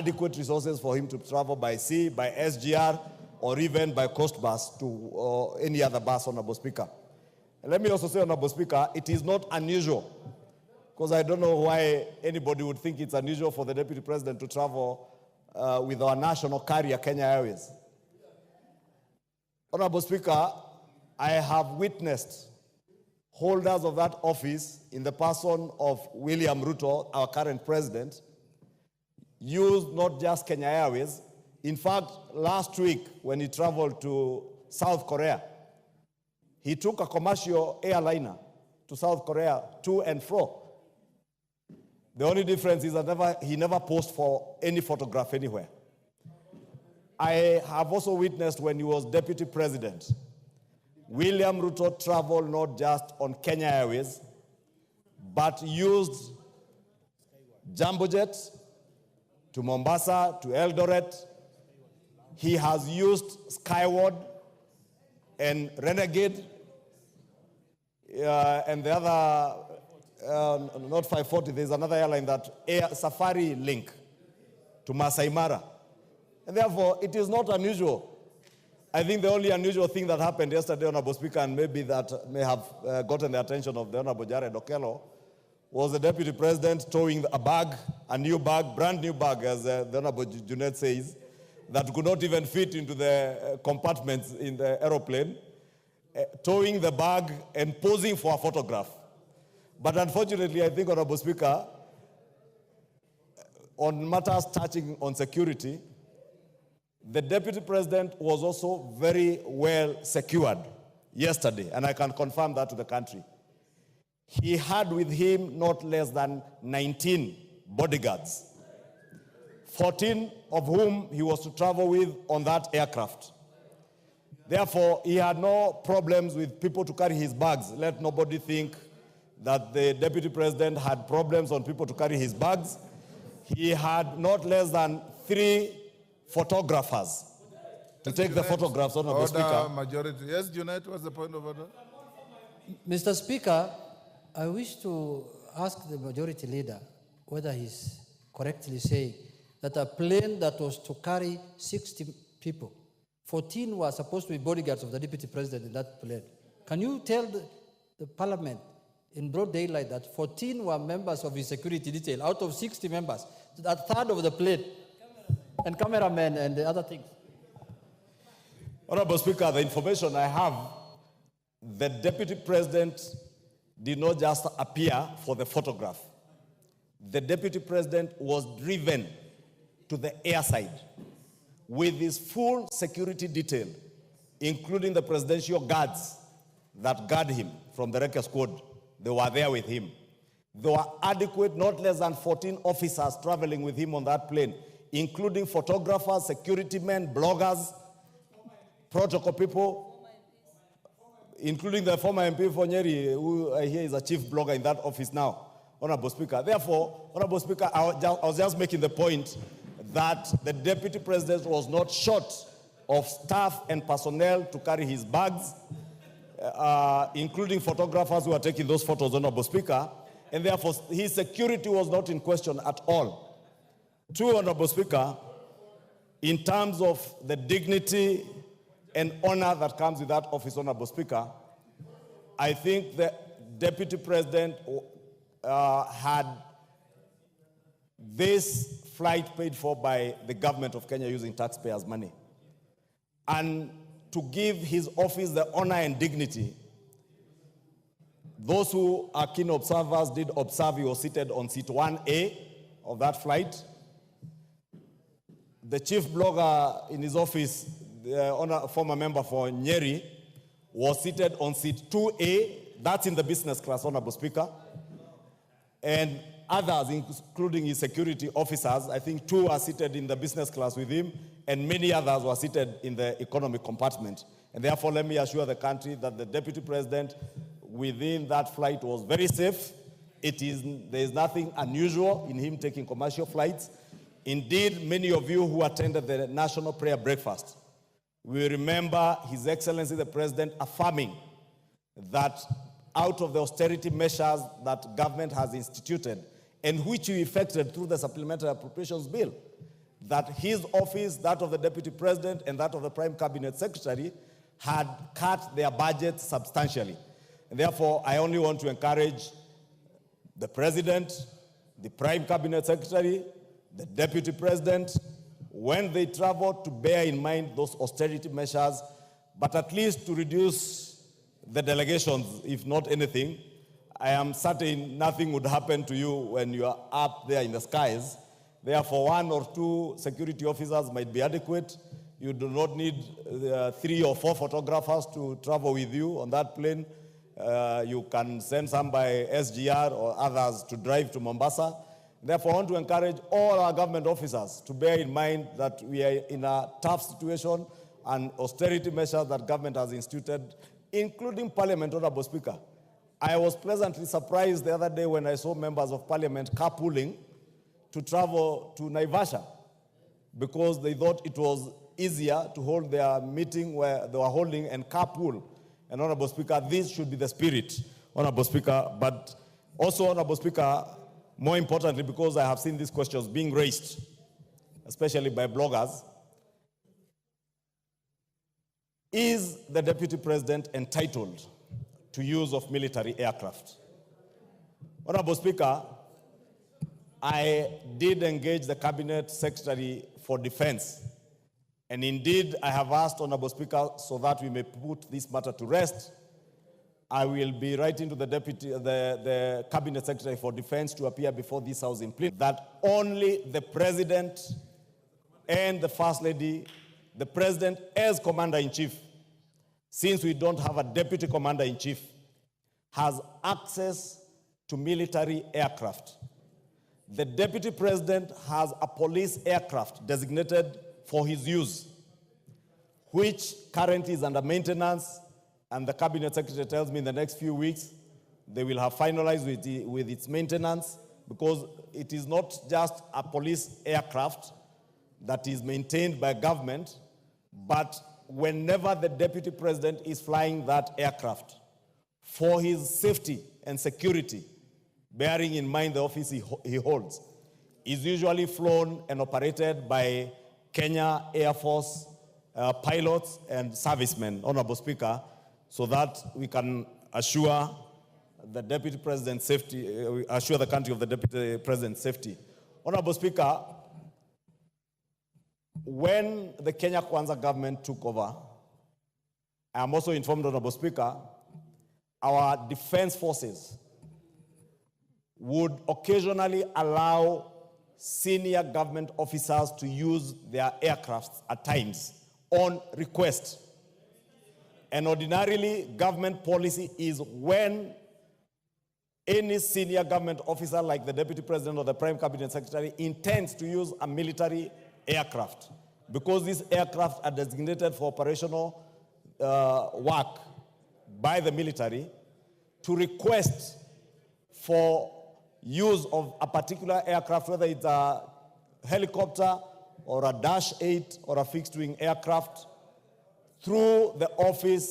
adequate resources for him to travel by sea, by SGR, or even by coast bus to any other bus, Honorable Speaker. And let me also say, Honorable Speaker, it is not unusual, because I don't know why anybody would think it's unusual for the Deputy President to travel with our national carrier, Kenya Airways. Honorable Speaker, I have witnessed holders of that office in the person of William Ruto, our current president, use not just Kenya Airways. In fact, last week when he traveled to South Korea, he took a commercial airliner to South Korea to and fro. The only difference is that he never posed for any photograph anywhere. I have also witnessed when he was deputy president, William Ruto traveled not just on Kenya Airways, but used jumbo jets to Mombasa, to Eldoret. He has used Skyward and Renegade, and the other, not 540, there's another airline that Safari Link to Masai Mara. And therefore, it is not unusual. I think the only unusual thing that happened yesterday, Honorable Speaker, and maybe that may have gotten the attention of the Honorable Jared Okello, was the Deputy President towing a bag, a new bag, brand new bag, as the Honorable Junet says, that could not even fit into the compartments in the aeroplane, towing the bag and posing for a photograph. But unfortunately, I think, Honorable Speaker, on matters touching on security, the Deputy President was also very well secured yesterday, and I can confirm that to the country. He had with him not less than 19 bodyguards, 14 of whom he was to travel with on that aircraft. Therefore, he had no problems with people to carry his bags. Let nobody think that the Deputy President had problems on people to carry his bags. He had not less than 3 photographers to take the photographs, Honorable Speaker. Majority. Yes, Junet, what's the point of order? Mr. Speaker, I wish to ask the majority leader whether he's correctly saying that a plane that was to carry 60 people, 14 were supposed to be bodyguards of the Deputy President in that plane. Can you tell the Parliament in broad daylight that 14 were members of his security detail out of 60 members, a third of the plane, and cameramen and the other things? Honorable Speaker, the information I have, the Deputy President did not just appear for the photograph. The Deputy President was driven to the airside with his full security detail, including the presidential guards that guard him from the Wrecker Squad. They were there with him. There were adequate, not less than 14 officers traveling with him on that plane, including photographers, security men, bloggers, protocol people, including the former MP for Nyeri, who I hear is a chief blogger in that office now, Honorable Speaker. Therefore, Honorable Speaker, I was just making the point that the Deputy President was not short of staff and personnel to carry his bags, including photographers who are taking those photos, Honorable Speaker, and therefore his security was not in question at all. 2, Honorable Speaker, in terms of the dignity and honor that comes with that office, Honorable Speaker, I think the Deputy President had this flight paid for by the government of Kenya using taxpayers' money. And to give his office the honor and dignity, those who are keen observers did observe he was seated on seat 1A of that flight. The chief blogger in his office, the former member for Nyeri, was seated on seat 2A. That's in the business class, Honorable Speaker. And others, including his security officers, I think 2 are seated in the business class with him, and many others were seated in the economic compartment. And therefore, let me assure the country that the Deputy President within that flight was very safe. There is nothing unusual in him taking commercial flights. Indeed, many of you who attended the National Prayer Breakfast will remember His Excellency the President affirming that out of the austerity measures that government has instituted and which we effected through the Supplementary Appropriations Bill, that his office, that of the Deputy President, and that of the Prime Cabinet Secretary had cut their budget substantially. And therefore, I only want to encourage the President, the Prime Cabinet Secretary, the Deputy President, when they travel, to bear in mind those austerity measures, but at least to reduce the delegations, if not anything. I am certain nothing would happen to you when you are up there in the skies. Therefore, 1 or 2 security officers might be adequate. You do not need 3 or 4 photographers to travel with you on that plane. You can send some by SGR or others to drive to Mombasa. Therefore, I want to encourage all our government officers to bear in mind that we are in a tough situation and austerity measures that government has instituted, including Parliament, Honorable Speaker. I was pleasantly surprised the other day when I saw members of Parliament carpooling to travel to Naivasha because they thought it was easier to hold their meeting where they were holding and carpool. And Honorable Speaker, this should be the spirit, Honorable Speaker. But also, Honorable Speaker, more importantly, because I have seen these questions being raised, especially by bloggers, is the Deputy President entitled to use of military aircraft? Honorable Speaker, I did engage the Cabinet Secretary for Defense, and indeed I have asked, Honorable Speaker, so that we may put this matter to rest, I will be writing to the Cabinet Secretary for Defense to appear before this House in plenary that only the President and the First Lady, the President as Commander-in-Chief, since we don't have a Deputy Commander-in-Chief, has access to military aircraft. The Deputy President has a police aircraft designated for his use, which currently is under maintenance, and the Cabinet Secretary tells me in the next few weeks they will have finalized with its maintenance, because it is not just a police aircraft that is maintained by government, but whenever the Deputy President is flying that aircraft for his safety and security, bearing in mind the office he holds, is usually flown and operated by Kenya Air Force pilots and servicemen, Honorable Speaker, so that we can assure the Deputy President's safety, assure the country of the Deputy President's safety. Honorable Speaker, when the Kenya Kwanza government took over, I am also informed, Honorable Speaker, our defense forces would occasionally allow senior government officers to use their aircrafts at times on request. And ordinarily, government policy is when any senior government officer like the Deputy President or the Prime Cabinet Secretary intends to use a military aircraft, because these aircraft are designated for operational work by the military, to request for use of a particular aircraft, whether it's a helicopter or a Dash 8 or a fixed-wing aircraft, through the office